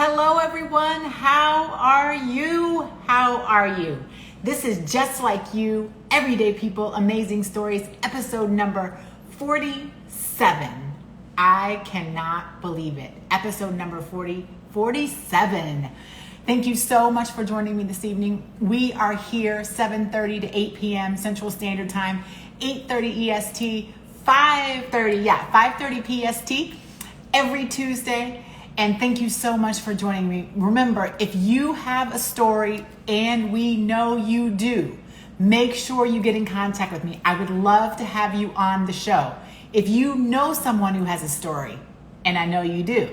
Hello, everyone. How are you? How are you? This is Just Like You, Everyday People, Amazing Stories, episode number 47. I cannot believe it. Episode number 47. Thank you so much for joining me this evening. We are here 7:30 to 8 p.m. Central Standard Time, 8:30 EST, 5:30 PST every Tuesday. And thank you so much for joining me. Remember, if you have a story, and we know you do, make sure you get in contact with me. I would love to have you on the show. If you know someone who has a story, and I know you do,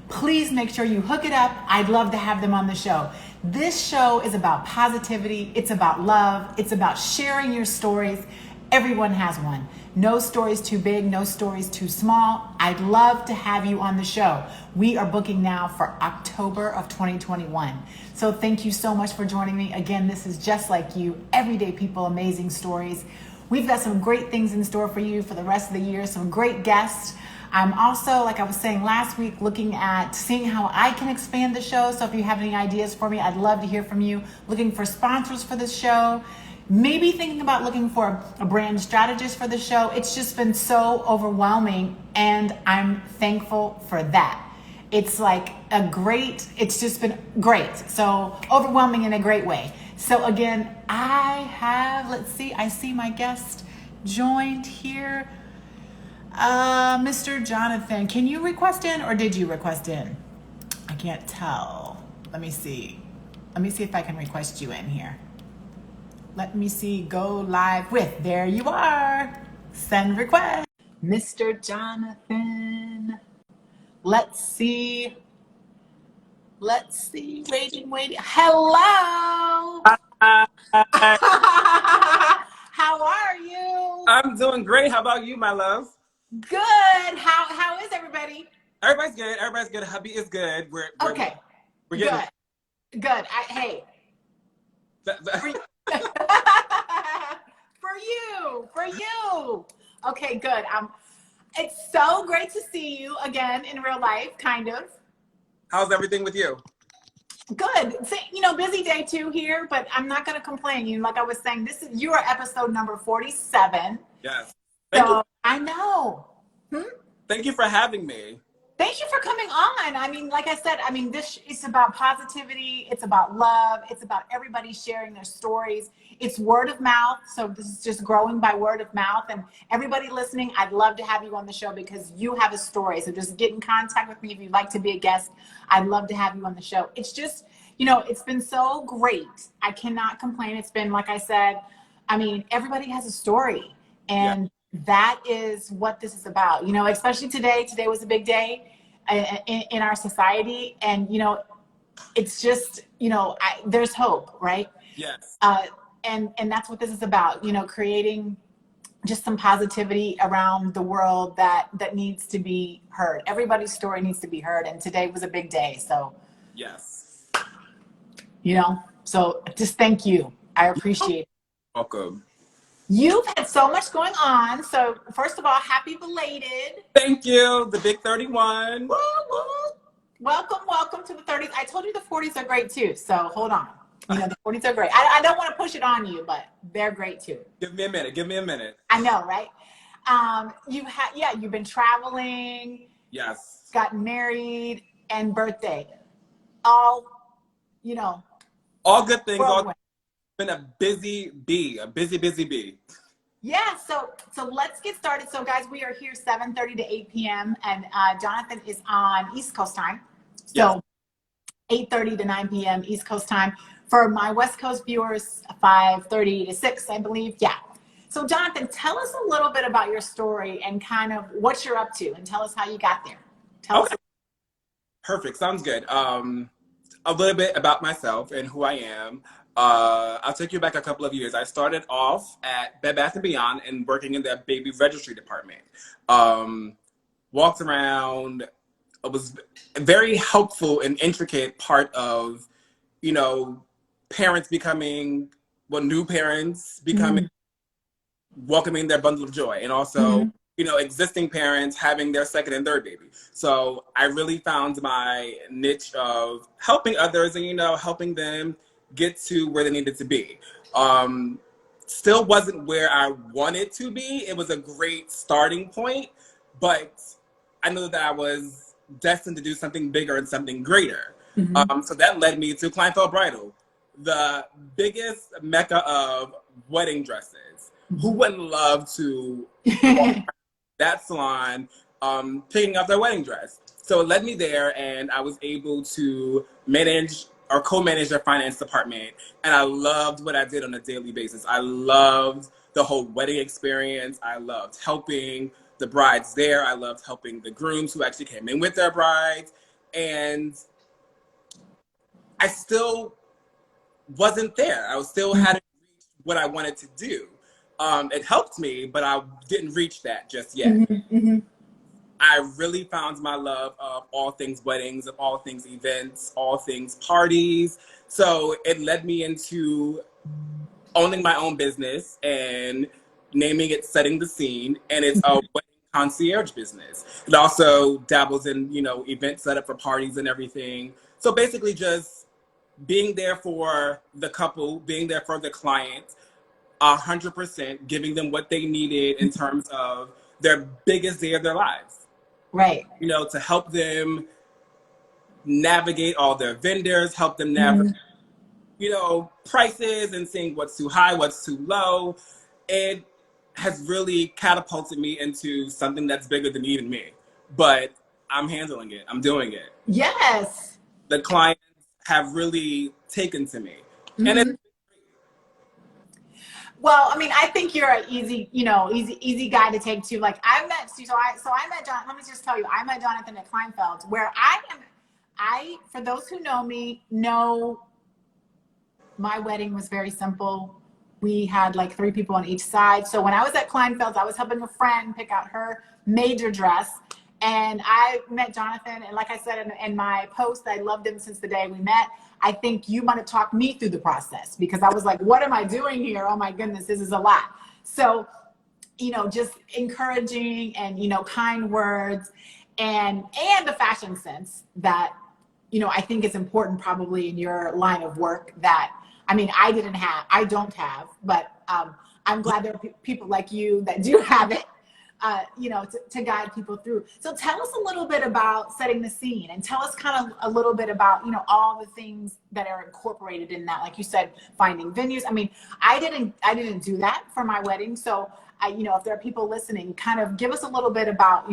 please make sure you hook it up. I'd love to have them on the show. This show is about positivity. It's about love. It's about sharing your stories. Everyone has one. No story's too big, no story's too small. I'd love to have you on the show. We are booking now for October of 2021. So thank you so much for joining me. Again, this is Just Like You, Everyday People, Amazing Stories. We've got some great things in store for you for the rest of the year, some great guests. I'm also, like I was saying last week, looking at seeing how I can expand the show. So if you have any ideas for me, I'd love to hear from you. Looking for sponsors for this show. Maybe thinking about looking for a brand strategist for the show. It's just been so overwhelming, and I'm thankful for that. It's just been great. So overwhelming in a great way. So again, I see my guest joined here. Mr. Jonathan, can you request in, or did you request in? I can't tell. Let me see if I can request you in here. Let me see, go live with, there you are. Send request. Mr. Jonathan. Let's see, waiting. Hello. Hi. How are you? I'm doing great. How about you, my love? Good. How is everybody? Everybody's good. Hubby is good. We're getting Good. Hey. For you. Okay, good. It's so great to see you again in real life, kind of. How's everything with you? Good. Busy day too here, but I'm not going to complain. Like I was saying, you are episode number 47. Yes. I know. Thank you for having me. Thank you for coming on. Like I said, this is about positivity. It's about love. It's about everybody sharing their stories. It's word of mouth. So this is just growing by word of mouth. And everybody listening, I'd love to have you on the show because you have a story. So just get in contact with me if you'd like to be a guest. I'd love to have you on the show. It's just, it's been so great. I cannot complain. It's been, like I said, everybody has a story. And that is what this is about, especially today. Today was a big day in our society. And, it's just, there's hope, right? Yes. And that's what this is about, creating just some positivity around the world that needs to be heard. Everybody's story needs to be heard. And today was a big day. So, yes. So just thank you. I appreciate it. Welcome. You've had so much going on. So first of all, happy belated. Thank you. The big 31. Woo, woo. Welcome to the 30s. I told you the 40s are great too. So hold on. The 40s are great. I don't want to push it on you, but they're great too. Give me a minute. I know, right? You've been traveling. Yes. Gotten married and birthday. All good things. Been a busy bee. Yeah, so let's get started. So guys, we are here 7:30 to 8 p.m. and Jonathan is on East Coast time. So 8:30 to 9 p.m. East Coast time. For my West Coast viewers, 5:30 to 6, I believe. Yeah. So Jonathan, tell us a little bit about your story and kind of what you're up to, and tell us how you got there. Tell us. Perfect. Sounds good. A little bit about myself and who I am. I'll take you back a couple of years. I started off at Bed Bath & Beyond and working in the baby registry department. Walked around. It was a very helpful and intricate part of, new parents becoming, welcoming their bundle of joy. And also existing parents having their second and third baby. So I really found my niche of helping others and, helping them get to where they needed to be. Still wasn't where I wanted to be. It was a great starting point, but I knew that I was destined to do something bigger and something greater. So that led me to Kleinfeld Bridal, the biggest mecca of wedding dresses. Who wouldn't love to walk that salon picking up their wedding dress? So it led me there, and I was able to manage or co-manage their finance department. And I loved what I did on a daily basis. I loved the whole wedding experience. I loved helping the brides there. I loved helping the grooms who actually came in with their brides. And I still wasn't there. I still hadn't reached what I wanted to do. It helped me, but I didn't reach that just yet. I really found my love of all things weddings, of all things events, all things parties. So it led me into owning my own business and naming it Setting the Scene. And it's a wedding concierge business. It also dabbles in, event setup for parties and everything. So basically just being there for the couple, being there for the client, 100%, giving them what they needed in terms of their biggest day of their lives. Right. To help them navigate all their vendors, help them navigate, prices and seeing what's too high, what's too low. It has really catapulted me into something that's bigger than even me. But I'm handling it. I'm doing it. Yes. The clients have really taken to me. And it's well, I mean, I think you're an easy guy to take to. Like I met John. Let me just tell you, I met Jonathan at Kleinfeld, where for those who know me, know my wedding was very simple. We had like 3 people on each side. So when I was at Kleinfeld, I was helping a friend pick out her major dress. And I met Jonathan, and like I said in my post, I loved him since the day we met. I think you might have talked me through the process because I was like, what am I doing here? Oh my goodness, this is a lot. So, just encouraging and, kind words and the fashion sense that, I think is important probably in your line of work that, I mean, I don't have, but I'm glad there are people like you that do have it. To guide people through. So tell us a little bit about Setting the Scene, and tell us kind of a little bit about, all the things that are incorporated in that. Like you said, finding venues. I mean, I didn't do that for my wedding. So if there are people listening, kind of give us a little bit about,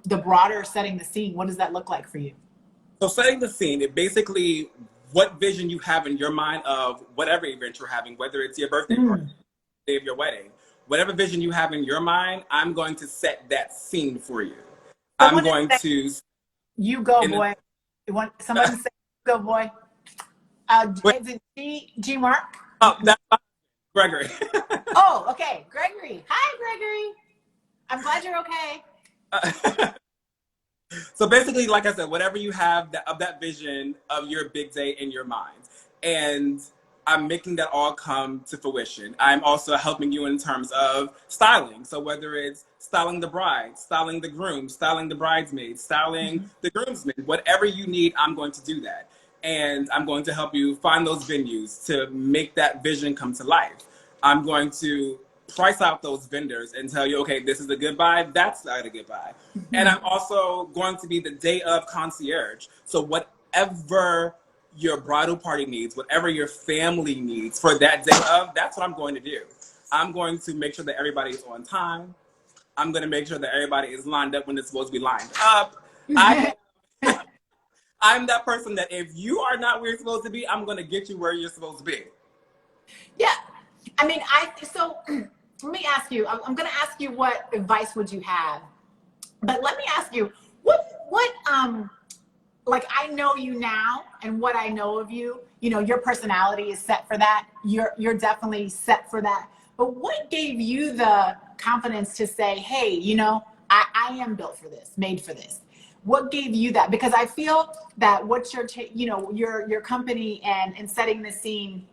the broader Setting the Scene. What does that look like for you? So Setting the Scene, it basically what vision you have in your mind of whatever event you're having, whether it's your birthday party, the day of your wedding. Whatever vision you have in your mind, I'm going to set that scene for you. I'm going to... You go, boy. You want somebody to say, go, boy? Is it G Mark? Oh, that's Gregory. Oh, okay. Gregory. Hi, Gregory. I'm glad you're okay. So basically, like I said, whatever you have of that vision of your big day in your mind. And I'm making that all come to fruition. I'm also helping you in terms of styling. So whether it's styling the bride, styling the groom, styling the bridesmaids, styling the groomsmen, whatever you need, I'm going to do that. And I'm going to help you find those venues to make that vision come to life. I'm going to price out those vendors and tell you, okay, this is a good buy, that's not a good buy. And I'm also going to be the day of concierge. So whatever your bridal party needs, whatever your family needs for that day of, that's what I'm going to do. I'm going to make sure that everybody is on time. I'm going to make sure that everybody is lined up when it's supposed to be lined up. I'm that person that if you are not where you're supposed to be, I'm going to get you where you're supposed to be. Yeah. I mean, so let me ask you, I'm going to ask you what advice would you have, but let me ask you, like I know you now and what I know of you, your personality is set for that. You're definitely set for that. But what gave you the confidence to say, hey, I am built for this, made for this? What gave you that? Because I feel that what your company and Setting the Scene,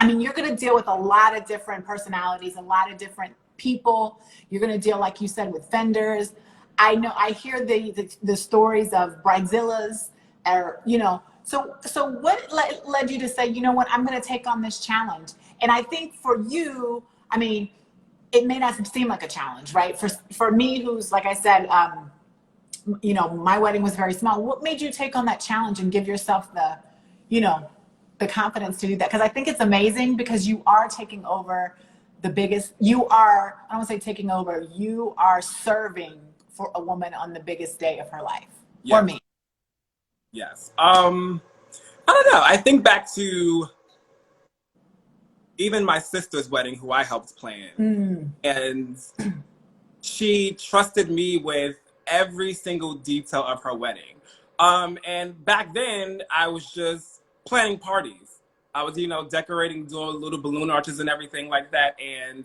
I mean, you're going to deal with a lot of different personalities, a lot of different people. You're going to deal, like you said, with vendors. I know, I hear the stories of bridezillas, or, you know, so what led you to say, you know what, I'm going to take on this challenge? And I think for you, I mean, it may not seem like a challenge, right? For me, who's, like I said, you know, my wedding was very small. What made you take on that challenge and give yourself the, you know, the confidence to do that? Because I think it's amazing, because you are taking over the biggest, you are, I don't want to say taking over, you are serving for a woman on the biggest day of her life. Yes. For me. Yes. I don't know. I think back to even my sister's wedding, who I helped plan. And she trusted me with every single detail of her wedding. And back then, I was just planning parties. I was, you know, decorating, doing little balloon arches and everything like that. And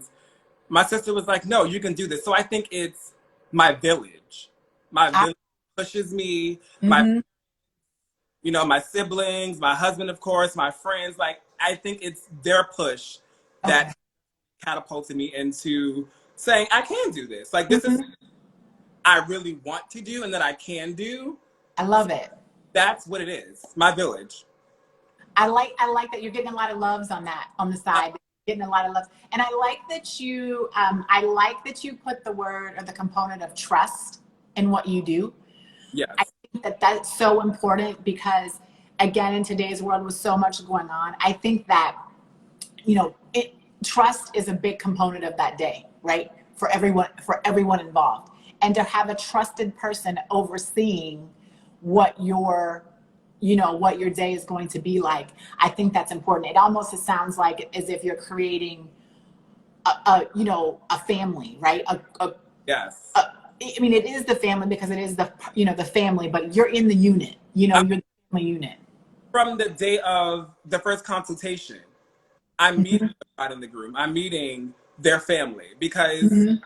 my sister was like, no, you can do this. So I think it's my village. My village pushes me, my, you know, my siblings, my husband, of course, my friends. Like, I think it's their push that catapulted me into saying, I can do this. Like, this is I really want to do and that I can do. I love it. That's what it is. My village. I like that you're getting a lot of loves on that, on the side. Getting a lot of loves. And I like that you put the word or the component of trust in what you do. Yes. I think that that's so important, because again, in today's world with so much going on, I think that, you know, trust is a big component of that day, right? For everyone involved. And to have a trusted person overseeing what your day is going to be like, I think that's important. It almost sounds like as if you're creating a family, right? Yes. I mean, it is the family, because it is the family, but you're in the unit, you're the family unit. From the day of the first consultation, I'm meeting the bride and the groom. I'm meeting their family, because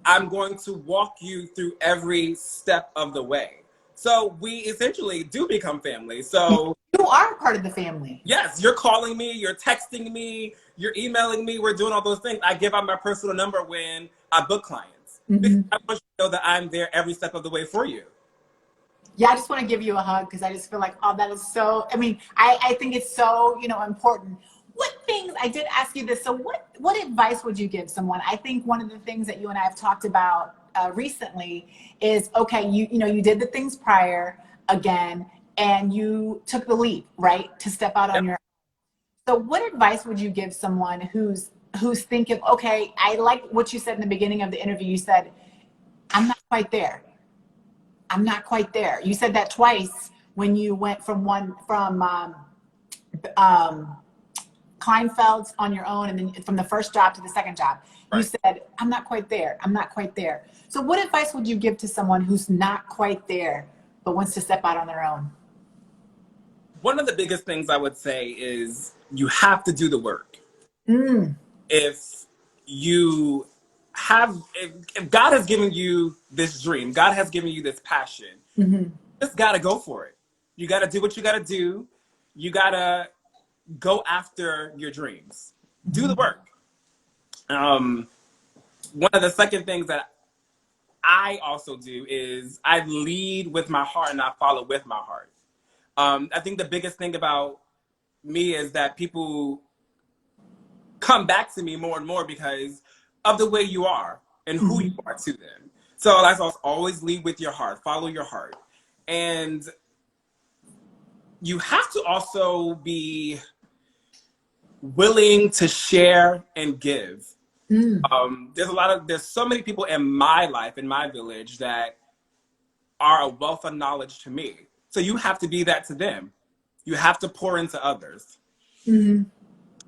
I'm going to walk you through every step of the way. So we essentially do become family. So you are part of the family. Yes, you're calling me, you're texting me, you're emailing me, we're doing all those things. I give out my personal number when I book clients. Because I want you to know that I'm there every step of the way for you. Yeah, I just want to give you a hug, because I just feel like, oh, that is so, I mean, I think it's so, important. What things, I did ask you this, so what advice would you give someone? I think one of the things that you and I have talked about recently is, okay, you did the things prior again, and you took the leap, right, to step out on your own. So what advice would you give someone who's thinking, okay, I like what you said in the beginning of the interview. You said, I'm not quite there. I'm not quite there. You said that twice when you went from Kleinfeld's on your own, and then from the first job to the second job. Right. You said, I'm not quite there. I'm not quite there. So what advice would you give to someone who's not quite there, but wants to step out on their own? One of the biggest things I would say is you have to do the work. If God has given you this dream, God has given you this passion, just got to go for it. You got to do what you got to do. You got to go after your dreams. Do the work. One of the second things that I also do is I lead with my heart and I follow with my heart. I think the biggest thing about me is that people come back to me more and more because of the way you are and who you are to them. So that's always lead with your heart, follow your heart. And you have to also be willing to share and give. There's so many people in my life, in my village, that are a wealth of knowledge to me. So you have to be that to them. You have to pour into others. So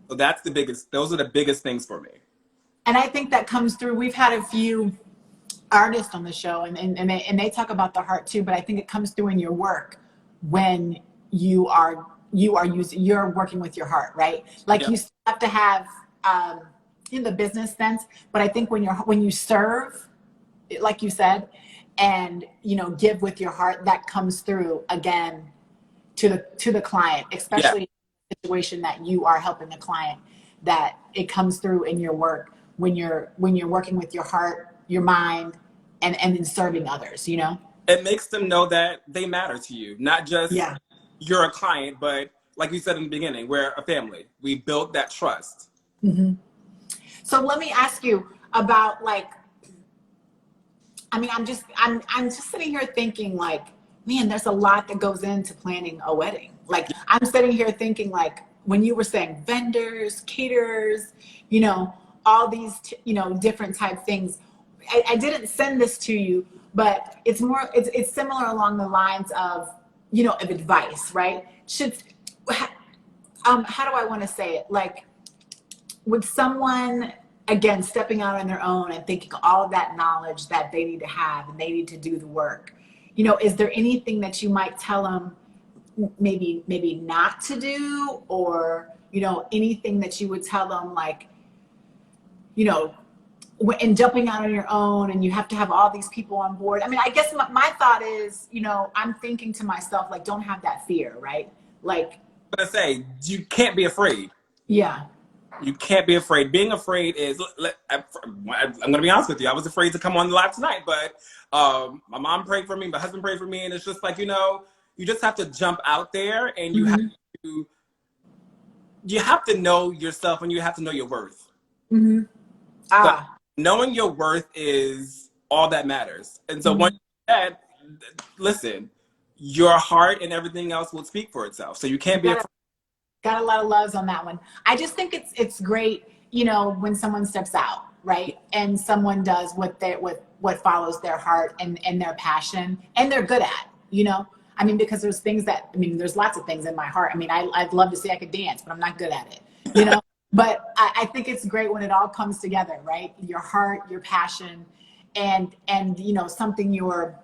those are the biggest things for me. And I think that comes through. We've had a few artists on the show, and they talk about the heart too, but I think it comes through in your work when you're working with your heart, right? Like you still have to have in the business sense, but I think when you serve, like you said, and give with your heart, that comes through again to the client, especially in the situation that you are helping the client, that it comes through in your work when you're working with your heart, your mind, and then serving others, you know? It makes them know that they matter to you, not just Yeah. you're a client, but like you said in the beginning, we're a family. We built that trust. So let me ask you about like, I mean, I'm just sitting here thinking like, man, there's a lot that goes into planning a wedding. Like I'm sitting here thinking like when you were saying vendors, caterers, you know, all these, you know, different type things. I didn't send this to you, but it's similar along the lines of, you know, of advice, right? How do I want to say it? Like, with someone, again, stepping out on their own and thinking all of that knowledge that they need to have and they need to do the work, you know, is there anything that you might tell them maybe not to do, or, you know, anything that you would tell them, like, you know, in jumping out on your own and you have to have all these people on board? I mean, I guess my thought is, you know, I'm thinking to myself, like, don't have that fear, right? Like, I'm gonna say you can't be afraid. yeah. You can't be afraid. Being afraid is. I'm gonna be honest with you. I was afraid to come on live tonight, but my mom prayed for me, my husband prayed for me, and it's just like, you know, you just have to jump out there, and you have to know yourself, and you have to know your worth. Mm-hmm. So knowing your worth is all that matters. And so once that, listen, your heart and everything else will speak for itself. So you can't be afraid. Got a lot of loves on that one. I just think it's great, you know, when someone steps out, right? And someone does what follows their heart and their passion and they're good at, you know? I mean, because there's things that, I mean, there's lots of things in my heart. I mean, I'd love to say I could dance, but I'm not good at it, you know? But I think it's great when it all comes together, right? Your heart, your passion, and you know, something you're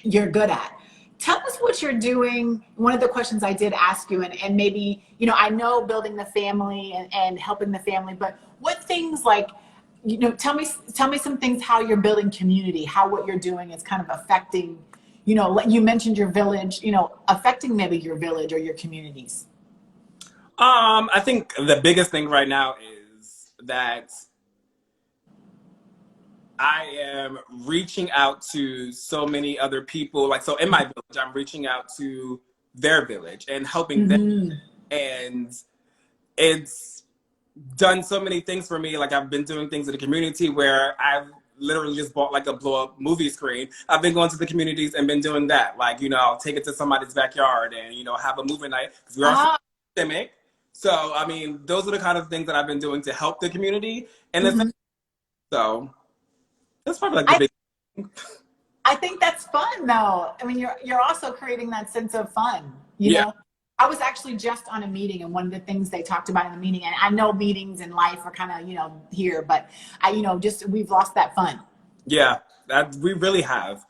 good at. Tell us what you're doing. One of the questions I did ask you, and maybe, you know, I know building the family and helping the family, but what things, like, you know, tell me some things, how you're building community, how what you're doing is kind of affecting, you know, you mentioned your village, you know, affecting maybe your village or your communities. I think the biggest thing right now is that I am reaching out to so many other people. Like, so in my village, I'm reaching out to their village and helping them. And it's done so many things for me. Like, I've been doing things in the community where I've literally just bought like a blow up movie screen. I've been going to the communities and been doing that. Like, you know, I'll take it to somebody's backyard and, you know, have a movie night. Because we're also pandemic. So, I mean, those are the kind of things that I've been doing to help the community. And so that's probably like the big thing. I think that's fun, though. I mean, you're also creating that sense of fun, you know? I was actually just on a meeting, and one of the things they talked about in the meeting, and I know meetings in life are kind of, you know, here, but you know, just we've lost that fun. Yeah, we really have.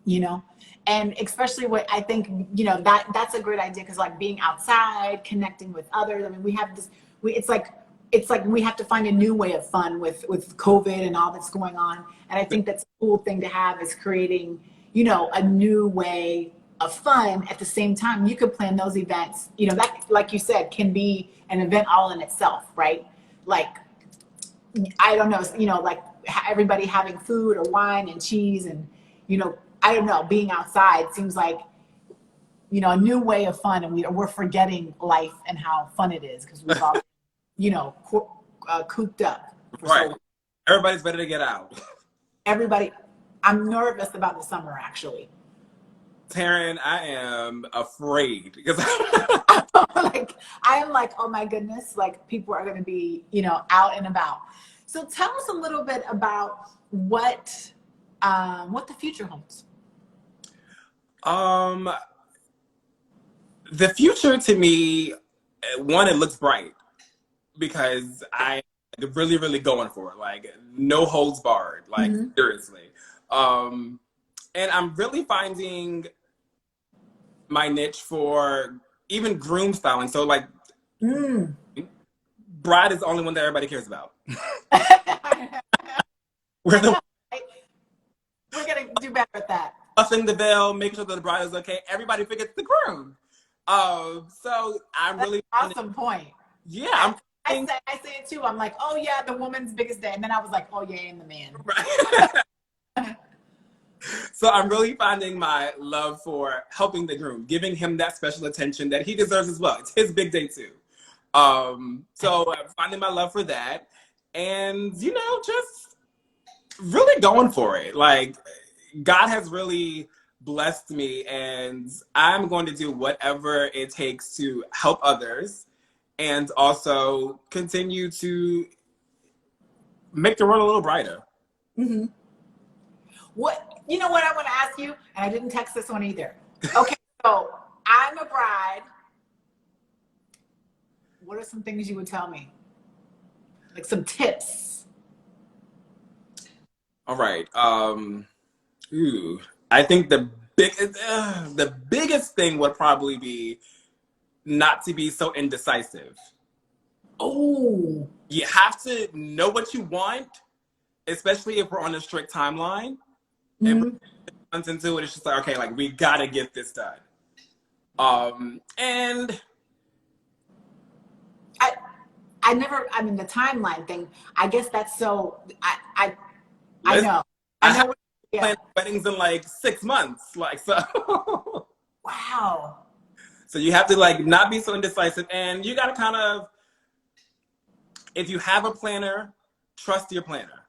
You know, and especially what I think, you know, that's a great idea, because like being outside, connecting with others. I mean, we have this. It's like we have to find a new way of fun with COVID and all that's going on. And I think that's a cool thing to have, is creating, you know, a new way of fun. At the same time, you could plan those events, you know, that, like you said, can be an event all in itself, right? Like, I don't know, you know, like everybody having food or wine and cheese and, you know, I don't know, being outside seems like, you know, a new way of fun. And we're forgetting life and how fun it is, because we've all, you know, cooped up. Right. So everybody's ready to get out. Everybody, I'm nervous about the summer, actually. Taryn, I am afraid, because like, I am like, oh my goodness, like people are going to be, you know, out and about. So tell us a little bit about what the future holds. The future to me, one, it looks bright, because I really, really going for it. Like, no holds barred, like seriously. And I'm really finding my niche for even groom styling. So like, bride is the only one that everybody cares about. We're going to do better at that. Buffing the veil, making sure that the bride is okay. Everybody forgets the groom. So I'm really awesome point. Yeah, I'm I say it too. I'm like, oh yeah, the woman's biggest day. And then I was like, oh yeah, and the man. Right. So I'm really finding my love for helping the groom, giving him that special attention that he deserves as well. It's his big day too. So I'm finding my love for that, and just really going for it. Like, God has really blessed me, and I'm going to do whatever it takes to help others, and also continue to make the world a little brighter. Mm-hmm. You know what I want to ask you, and I didn't text this one either. Okay, so I'm a bride. What are some things you would tell me? Like some tips. All right. I think the biggest thing would probably be not to be so indecisive. Oh. You have to know what you want, especially if we're on a strict timeline. Mm-hmm. And once into it, it's just like, okay, like we gotta get this done. And I mean, the timeline thing, I guess that's so, I know. I know. Plan weddings in like 6 months, like, so. Wow. So you have to like not be so indecisive, and you gotta kind of, if you have a planner, trust your planner.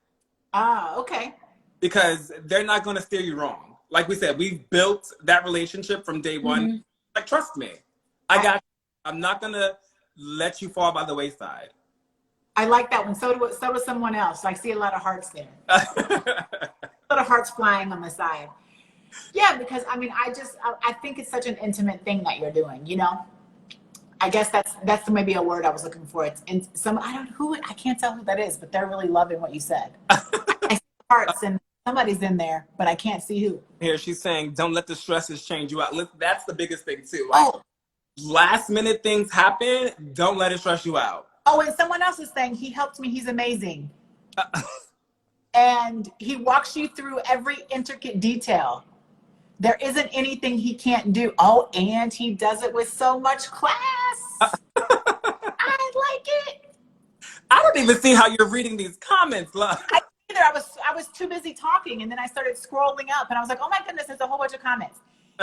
Ah, okay. Because they're not gonna steer you wrong. Like we said, we've built that relationship from day one. Mm-hmm. Like, trust me, I got you. I'm not gonna let you fall by the wayside. I like that one. So does someone else. I see a lot of hearts there. A lot of hearts flying on the side. Yeah, because I mean, I think it's such an intimate thing that you're doing, I guess that's maybe a word I was looking for. It's in I can't tell who that is, but they're really loving what you said. I see hearts and somebody's in there, but I can't see who. Here, she's saying, don't let the stresses change you out. That's the biggest thing too. Like, last minute things happen, don't let it stress you out. Oh, and someone else is saying, he helped me, he's amazing. And he walks you through every intricate detail. There isn't anything he can't do. Oh, and he does it with so much class. I like it. I don't even see how you're reading these comments, love. I was too busy talking, and then I started scrolling up, and I was like, oh my goodness, there's a whole bunch of comments.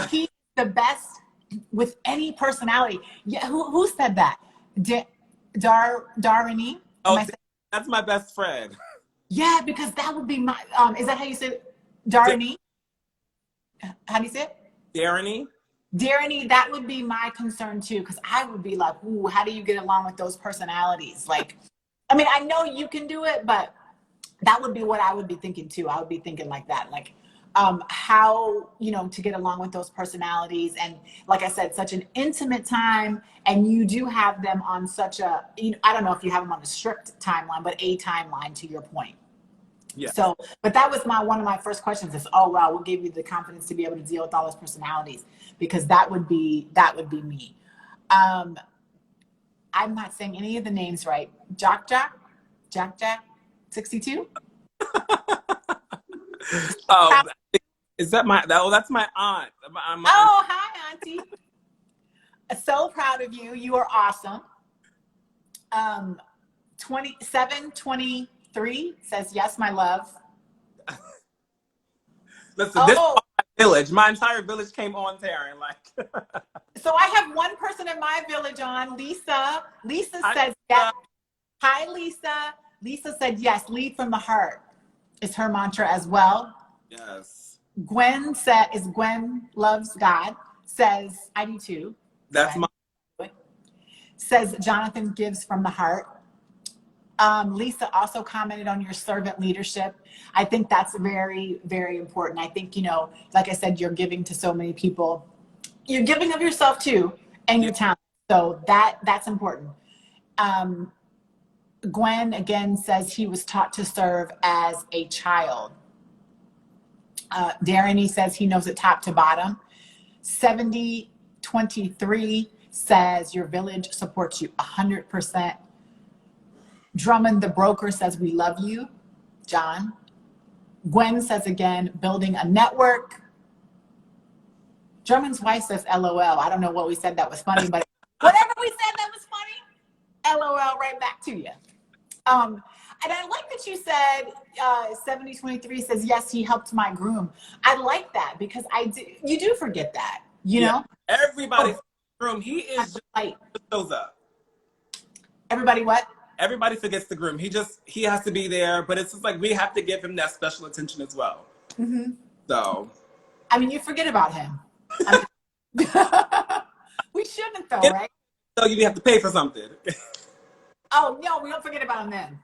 He's the best with any personality. Yeah, who said that? Darini? Oh, that's my best friend. Yeah, because that would be my, is that how you say it? Darini? How do you say it? Darini? Darini, that would be my concern too, because I would be like, ooh, how do you get along with those personalities? Like, I mean, I know you can do it, but that would be what I would be thinking too. I would be thinking like that, like how, to get along with those personalities. And like I said, such an intimate time, and you do have them on such a, I don't know if you have them on a strict timeline, but a timeline, to your point. Yeah. So, but that was one of my first questions is, oh, wow, we'll give you the confidence to be able to deal with all those personalities, because that would be me. I'm not saying any of the names right. Jack 62. Oh, is that that's my aunt. Oh, hi, Auntie. So proud of you. You are awesome. 2723 says, yes, my love. Listen, this is my village. My entire village came on Taryn. Like, so I have one person in my village on, Lisa. Lisa says, yes. Hi, Lisa. Lisa said, yes, lead from the heart is her mantra as well. Yes. Gwen loves God, says, I do too. That's my. Says Jonathan gives from the heart. Lisa also commented on your servant leadership. I think that's very, very important. I think, like I said, you're giving to so many people. You're giving of yourself too, and your talent. So that's important. Gwen again says he was taught to serve as a child. Darren says he knows it top to bottom. 7023 says your village supports you 100%. Drummond the broker says we love you, John. Gwen says again, building a network. Drummond's wife says LOL. I don't know what we said that was funny, but whatever we said that was funny. LOL right back to you. And I like that you said 7023 says, yes, he helped my groom. I like that because you do forget that, you know? Everybody's groom. He is just Like, shows up. everybody what? Everybody forgets the groom. He has to be there, but it's just like we have to give him that special attention as well. Mm-hmm. So, I mean, you forget about him. We shouldn't though, right? So you have to pay for something. Oh no, we don't forget about him then.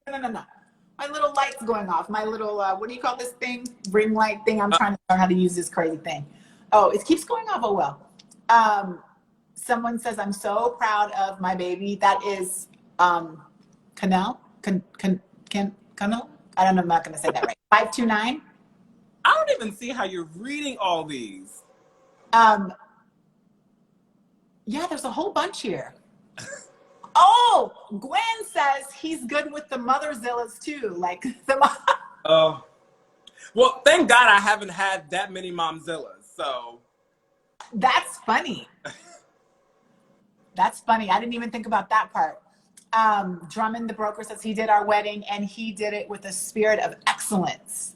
No. My little light's going off. My little what do you call this thing? Ring light thing. I'm trying to learn how to use this crazy thing. Oh, it keeps going off. Oh well. Someone says I'm so proud of my baby. That is Canel. Canel. I don't know. I'm not going to say that right. 529. I don't even see how you're reading all these. Yeah, there's a whole bunch here. Oh, Gwen says he's good with the Motherzillas too. Like the Oh. Well, thank God I haven't had that many momzillas. So that's funny. That's funny. I didn't even think about that part. Drummond, the broker, says he did our wedding and he did it with a spirit of excellence.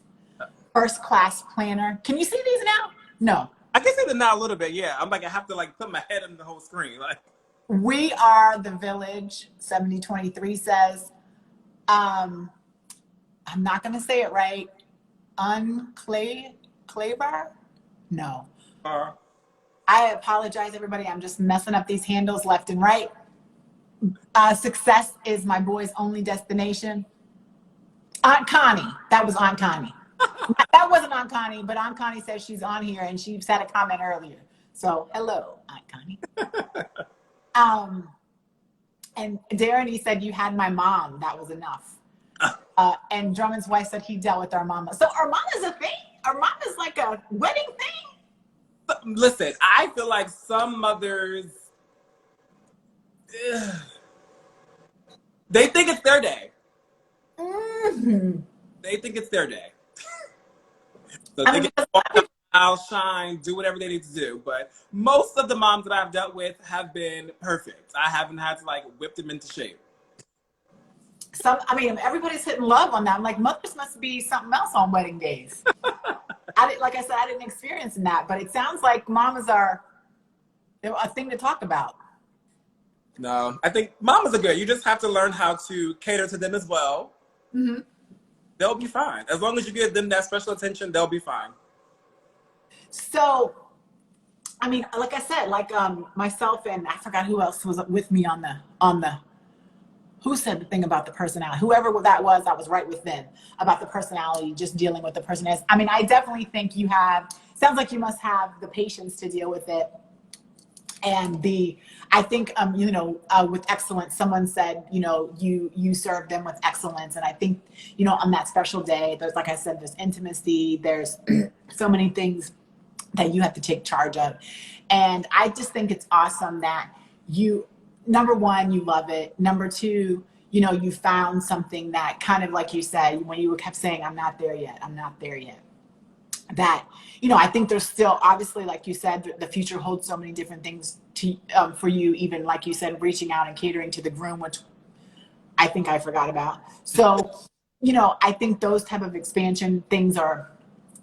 First class planner. Can you see these now? No. I can see them now a little bit. Yeah, I'm like I have to like put my head in the whole screen. Like we are the village. 7023 says. I'm not gonna say it right. Claybar? No. I apologize, everybody. I'm just messing up these handles left and right. Success is my boy's only destination. Aunt Connie. That was Aunt Connie. That wasn't Aunt Connie, but Aunt Connie says she's on here and she said a comment earlier. So hello, Aunt Connie. And Darren, he said you had my mom. That was enough. And Drummond's wife said he dealt with Armama. So Armama's a thing. Armama's like a wedding thing. Listen, I feel like some mothers, they think it's their day. Mm-hmm. They think it's their day. So they get to walk out, shine, do whatever they need to do. But most of the moms that I've dealt with have been perfect. I haven't had to like whip them into shape. Everybody's hitting love on that. I'm like, mothers must be something else on wedding days. Like I said, I didn't experience that, but it sounds like mamas are a thing to talk about. No, I think mamas are good. You just have to learn how to cater to them as well. Mm-hmm. They'll be fine. As long as you give them that special attention, they'll be fine. So, like I said, myself and I forgot who else was with me on the who said the thing about the personality? Whoever that was right with them about the personality, just dealing with the person. I definitely think sounds like you must have the patience to deal with it. And I think, with excellence, someone said, you serve them with excellence. And I think, on that special day, there's, like I said, there's intimacy, there's so many things that you have to take charge of. And I just think it's awesome that number one, you love it. Number two, you found something that kind of like you said, when you kept saying, I'm not there yet. That, I think there's still, obviously, like you said, the future holds so many different things for you, even like you said, reaching out and catering to the groom, which I think I forgot about. So, I think those type of expansion things are,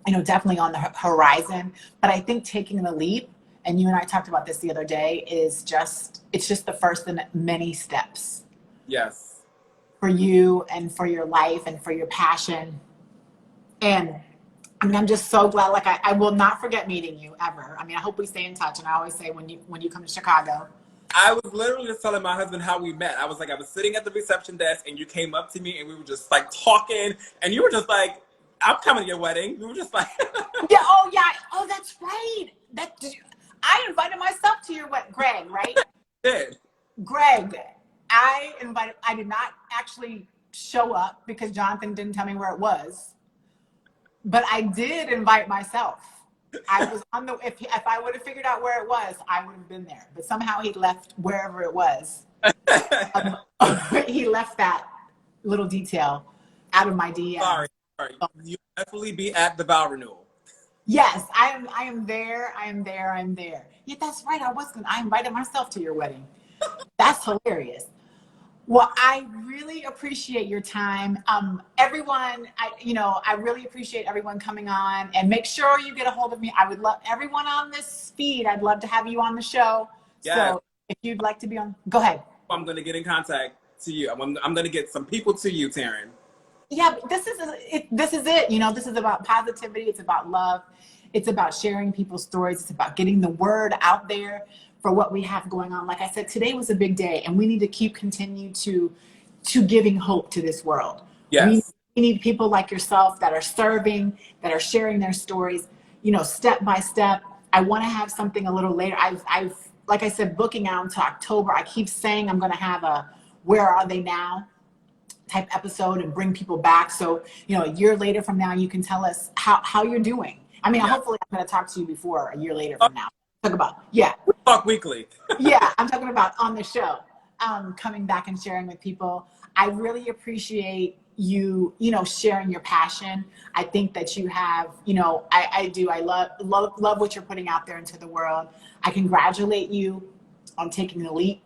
definitely on the horizon. But I think taking the leap, and you and I talked about this the other day, it's just the first in many steps. Yes. For you and for your life and for your passion. And I'm just so glad. Like I will not forget meeting you ever. I hope we stay in touch. And I always say when you come to Chicago. I was literally just telling my husband how we met. I was sitting at the reception desk and you came up to me and we were just like talking and you were just like, I'm coming to your wedding. We were just like, yeah. Oh, that's right. I invited myself to your wedding. Greg, right? Did. Greg, I did not actually show up because Jonathan didn't tell me where it was, but I did invite myself. I was if I would have figured out where it was, I would have been there, but somehow he left wherever it was. He left that little detail out of my DM. Sorry. You'll definitely be at the vow renewal. Yes, I am there. Yeah, that's right. I invited myself to your wedding. That's hilarious. Well, I really appreciate your time. Everyone, I really appreciate everyone coming on, and make sure you get a hold of me. I would love everyone on this feed. I'd love to have you on the show. Yes, So if you'd like to be on, go ahead. I'm going to get in contact to you. I'm going to get some people to you, Taryn. Yeah, but this is it. This is it. This is about positivity. It's about love. It's about sharing people's stories. It's about getting the word out there for what we have going on. Like I said, today was a big day, and we need to continue to giving hope to this world. Yes. We need people like yourself that are serving, that are sharing their stories, step by step. I want to have something a little later. I've like I said, booking out until October. I keep saying I'm going to have a "Where Are They Now" type episode and bring people back. So, a year later from now, you can tell us how you're doing. I mean, hopefully I'm going to talk to you before a year later from now. Talk about, yeah. We talk weekly. Yeah, I'm talking about on the show, coming back and sharing with people. I really appreciate you, sharing your passion. I think that you have, I do. I love what you're putting out there into the world. I congratulate you on taking the leap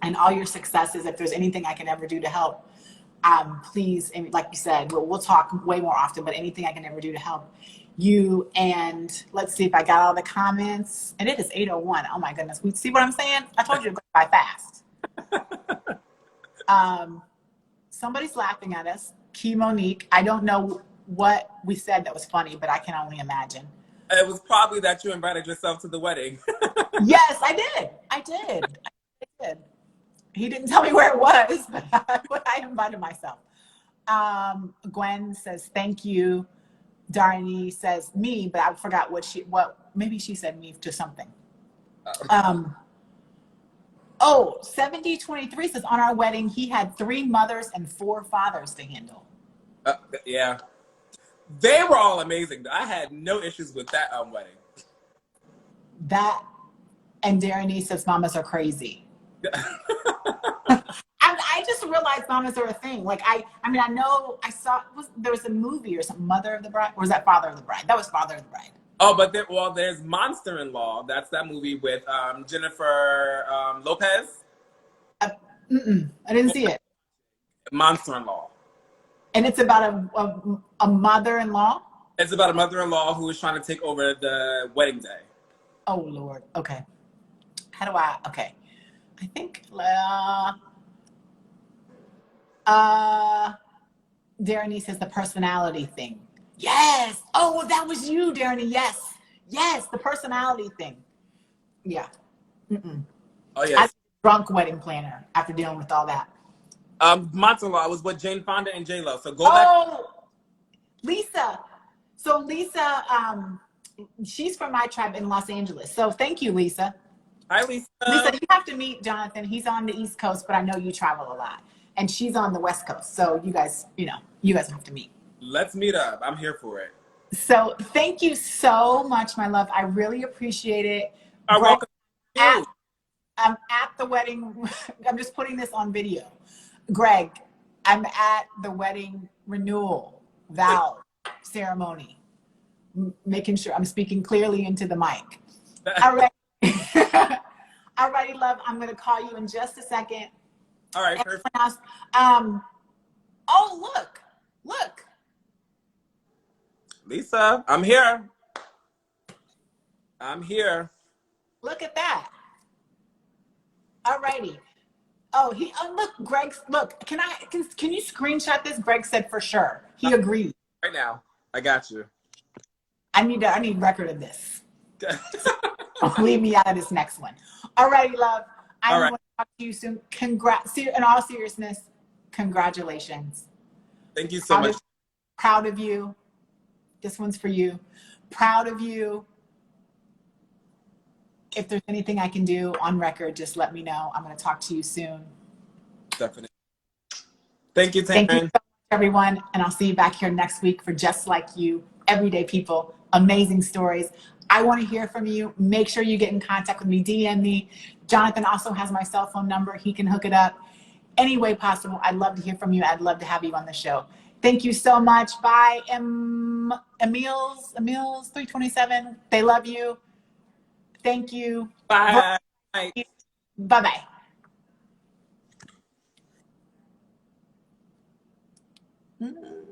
and all your successes. If there's anything I can ever do to help, please, and like you said, we'll talk way more often, but anything I can ever do to help you. And let's see if I got all the comments. And it is 8:01. Oh my goodness. We see what I'm saying? I told you to go by fast. Somebody's laughing at us. Key Monique. I don't know what we said that was funny, but I can only imagine. It was probably that you invited yourself to the wedding. Yes, I did. I did. He didn't tell me where it was, but I invited myself. Gwen says, thank you. Darnie says me, but I forgot maybe she said me to something. 7023 says, on our wedding, he had 3 mothers and 4 fathers to handle. Yeah. They were all amazing. I had no issues with that wedding. That, and Darnie says, mamas are crazy. I just realized mamas are a thing. Like I know I saw there was a movie or something, Mother of the Bride, or was that Father of the Bride? That was Father of the Bride. Oh, but there's Monster-in-Law. That's that movie with Jennifer Lopez. I didn't see it. Monster-in-Law. And it's about a mother-in-law? It's about a mother-in-law who is trying to take over the wedding day. Oh Lord. Okay. Okay. I think Darren says the personality thing. Yes. Oh, that was you, Darren. Yes, the personality thing. Yeah. Oh yes. I drunk wedding planner after dealing with all that. Monster-in-Law was with Jane Fonda and J-Lo. So go back. Oh, Lisa. So Lisa, she's from my tribe in Los Angeles. So thank you, Lisa. Hi, Lisa. Lisa, you have to meet Jonathan. He's on the East Coast, but I know you travel a lot. And she's on the West Coast. So you guys have to meet. Let's meet up. I'm here for it. So thank you so much, my love. I really appreciate it. You're welcome. I'm at the wedding. I'm just putting this on video. Greg, I'm at the wedding renewal vow ceremony, making sure I'm speaking clearly into the mic. All right. All righty, love. I'm going to call you in just a second. All right. Perfect. Else, oh, look. Lisa, I'm here. Look at that. All righty. Oh, look, Greg, look, can you screenshot this? Greg said for sure. He agreed. Right now. I got you. I need record of this. Leave me out of this next one. All righty, love. I'm going to talk to you soon. Congrats. In all seriousness, congratulations. Thank you so much. Proud of you. This one's for you. Proud of you. If there's anything I can do on record, just let me know. I'm going to talk to you soon. Definitely. Thank you, Taryn. Thank you so much, everyone. And I'll see you back here next week for Just Like You, everyday people, amazing stories. I want to hear from you. Make sure you get in contact with me. DM me. Jonathan also has my cell phone number. He can hook it up any way possible. I'd love to hear from you. I'd love to have you on the show. Thank you so much. Bye. Emil's 327. They love you. Thank you. Bye. Bye-bye. Mm.